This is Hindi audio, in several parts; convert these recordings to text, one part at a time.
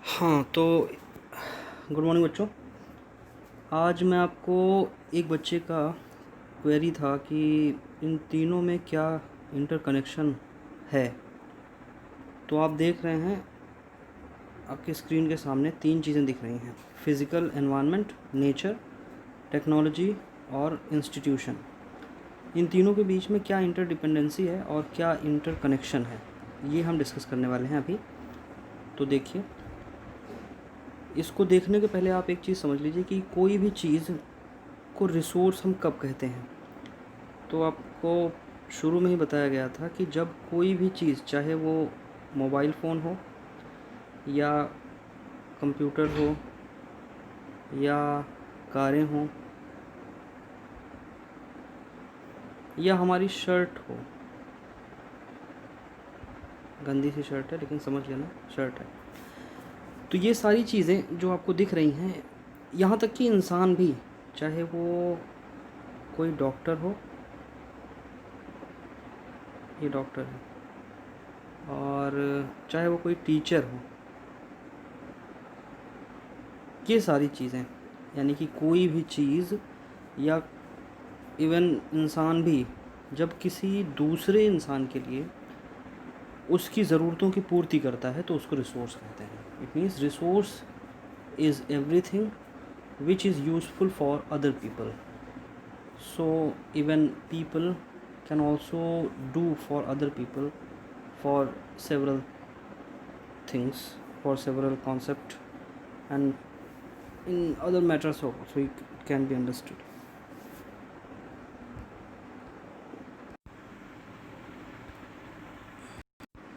हाँ, तो गुड मॉर्निंग बच्चों। आज मैं आपको एक बच्चे का क्वेरी था कि इन तीनों में क्या इंटरकनेक्शन है। तो आप देख रहे हैं आपके स्क्रीन के सामने तीन चीज़ें दिख रही हैं: फिज़िकल एनवायरनमेंट, नेचर, टेक्नोलॉजी और इंस्टीट्यूशन। इन तीनों के बीच में क्या इंटरडिपेंडेंसी है और क्या इंटरकनेक्शन है, ये हम डिस्कस करने वाले हैं अभी। तो देखिए, इसको देखने के पहले आप एक चीज़ समझ लीजिए कि कोई भी चीज़ को रिसोर्स हम कब कहते हैं। तो आपको शुरू में ही बताया गया था कि जब कोई भी चीज़, चाहे वो मोबाइल फ़ोन हो या कंप्यूटर हो या कारें हों या हमारी शर्ट हो, गंदी सी शर्ट है लेकिन समझ लेना शर्ट है, तो ये सारी चीज़ें जो आपको दिख रही हैं, यहाँ तक कि इंसान भी, चाहे वो कोई डॉक्टर हो, ये डॉक्टर है, और चाहे वो कोई टीचर हो, ये सारी चीज़ें, यानी कि कोई भी चीज़ या इवन इंसान भी जब किसी दूसरे इंसान के लिए उसकी ज़रूरतों की पूर्ति करता है तो उसको रिसोर्स कहते हैं। It means resource is everything which is useful for other people. So even people can also do for other people for several things, for several concept, and in other matters also it can be understood.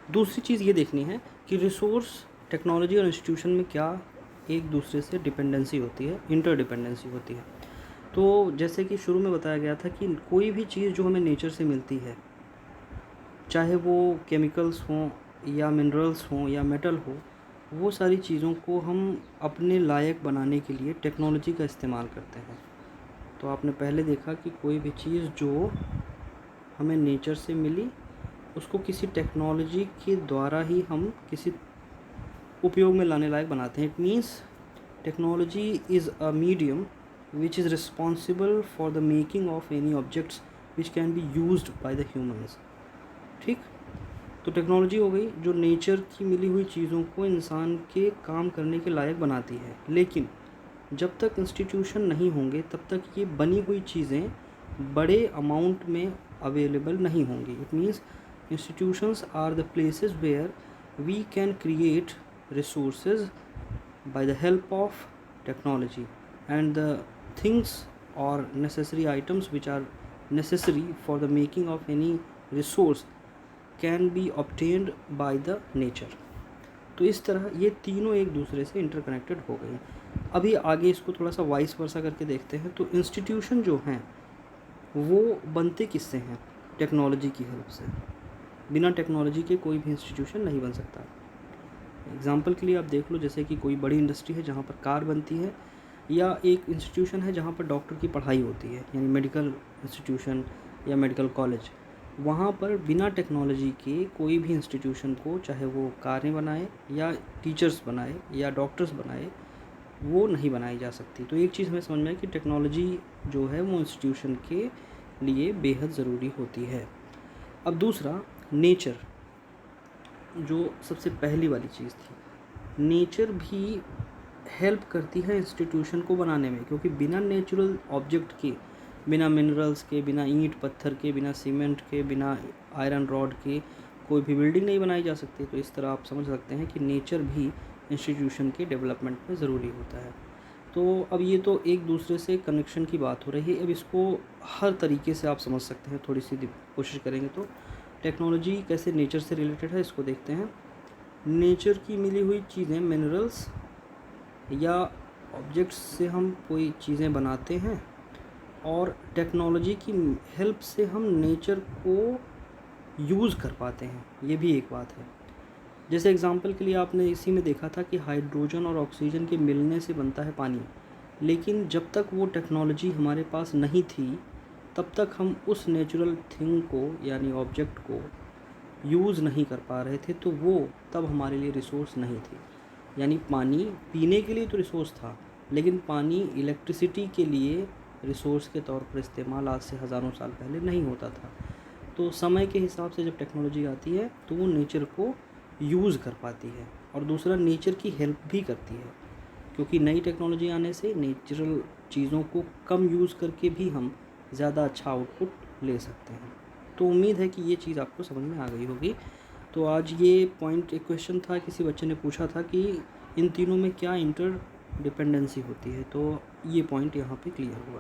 दूसरी चीज़ ये देखनी है कि रिसोर्स, टेक्नोलॉजी और इंस्टीट्यूशन में क्या एक दूसरे से डिपेंडेंसी होती है, इंटरडिपेंडेंसी होती है। तो जैसे कि शुरू में बताया गया था कि कोई भी चीज़ जो हमें नेचर से मिलती है, चाहे वो केमिकल्स हों या मिनरल्स हों या मेटल हो, वो सारी चीज़ों को हम अपने लायक बनाने के लिए टेक्नोलॉजी का इस्तेमाल करते हैं। तो आपने पहले देखा कि कोई भी चीज़ जो हमें नेचर से मिली, उसको किसी टेक्नोलॉजी के द्वारा ही हम किसी उपयोग में लाने लायक बनाते हैं। It means technology is a medium which is responsible for the making of any objects which can be used by the humans. ठीक, तो टेक्नोलॉजी हो गई जो नेचर की मिली हुई चीज़ों को इंसान के काम करने के लायक बनाती है। लेकिन जब तक इंस्टीट्यूशन नहीं होंगे तब तक ये बनी हुई चीज़ें बड़े अमाउंट में अवेलेबल नहीं होंगी। It means institutions are the places where we can create resources by the help of technology, and the things or necessary items which are necessary for the making of any resource can be obtained by the nature। तो इस तरह ये तीनों एक दूसरे से इंटरकनेक्टेड हो गए। अभी आगे इसको थोड़ा सा वाइस वर्सा करके देखते हैं। तो इंस्टीट्यूशन जो हैं वो बनते किससे हैं? टेक्नोलॉजी की हेल्प से। बिना टेक्नोलॉजी के कोई भी इंस्टीट्यूशन नहीं बन सकता। एग्ज़ाम्पल के लिए आप देख लो, जैसे कि कोई बड़ी इंडस्ट्री है जहाँ पर कार बनती है, या एक इंस्टीट्यूशन है जहाँ पर डॉक्टर की पढ़ाई होती है, यानी मेडिकल इंस्टीट्यूशन या मेडिकल कॉलेज। वहाँ पर बिना टेक्नोलॉजी के कोई भी इंस्टीट्यूशन को, चाहे वो कारें बनाए या टीचर्स बनाए या डॉक्टर्स बनाए, वो नहीं बनाई जा सकती। तो एक चीज़ हमें समझ में है कि टेक्नोलॉजी जो है वो इंस्टीट्यूशन के लिए बेहद ज़रूरी होती है। अब दूसरा, नेचर, जो सबसे पहली वाली चीज़ थी, नेचर भी हेल्प करती है इंस्टीट्यूशन को बनाने में, क्योंकि बिना नेचुरल ऑब्जेक्ट के, बिना मिनरल्स के, बिना ईंट पत्थर के, बिना सीमेंट के, बिना आयरन रॉड के कोई भी बिल्डिंग नहीं बनाई जा सकती। तो इस तरह आप समझ सकते हैं कि नेचर भी इंस्टीट्यूशन के डेवलपमेंट में ज़रूरी होता है। तो अब ये तो एक दूसरे से कनेक्शन की बात हो रही है। अब इसको हर तरीके से आप समझ सकते हैं, थोड़ी सी कोशिश करेंगे तो टेक्नोलॉजी कैसे नेचर से रिलेटेड है इसको देखते हैं। नेचर की मिली हुई चीज़ें, मिनरल्स या ऑब्जेक्ट्स से हम कोई चीज़ें बनाते हैं, और टेक्नोलॉजी की हेल्प से हम नेचर को यूज़ कर पाते हैं, ये भी एक बात है। जैसे एग्ज़ाम्पल के लिए आपने इसी में देखा था कि हाइड्रोजन और ऑक्सीजन के मिलने से बनता है पानी, लेकिन जब तक वो टेक्नोलॉजी हमारे पास नहीं थी तब तक हम उस नेचुरल थिंग को, यानी ऑब्जेक्ट को यूज़ नहीं कर पा रहे थे, तो वो तब हमारे लिए रिसोर्स नहीं थी। यानी पानी पीने के लिए तो रिसोर्स था, लेकिन पानी इलेक्ट्रिसिटी के लिए रिसोर्स के तौर पर इस्तेमाल आज से हज़ारों साल पहले नहीं होता था। तो समय के हिसाब से जब टेक्नोलॉजी आती है तो वो नेचर को यूज़ कर पाती है और दूसरा नेचर की हेल्प भी करती है, क्योंकि नई टेक्नोलॉजी आने से नेचुरल चीज़ों को कम यूज़ करके भी हम ज़्यादा अच्छा आउटपुट ले सकते हैं। तो उम्मीद है कि ये चीज़ आपको समझ में आ गई होगी। तो आज ये पॉइंट, एक क्वेश्चन था, किसी बच्चे ने पूछा था कि इन तीनों में क्या इंटर डिपेंडेंसी होती है, तो ये पॉइंट यहाँ पे क्लियर हुआ।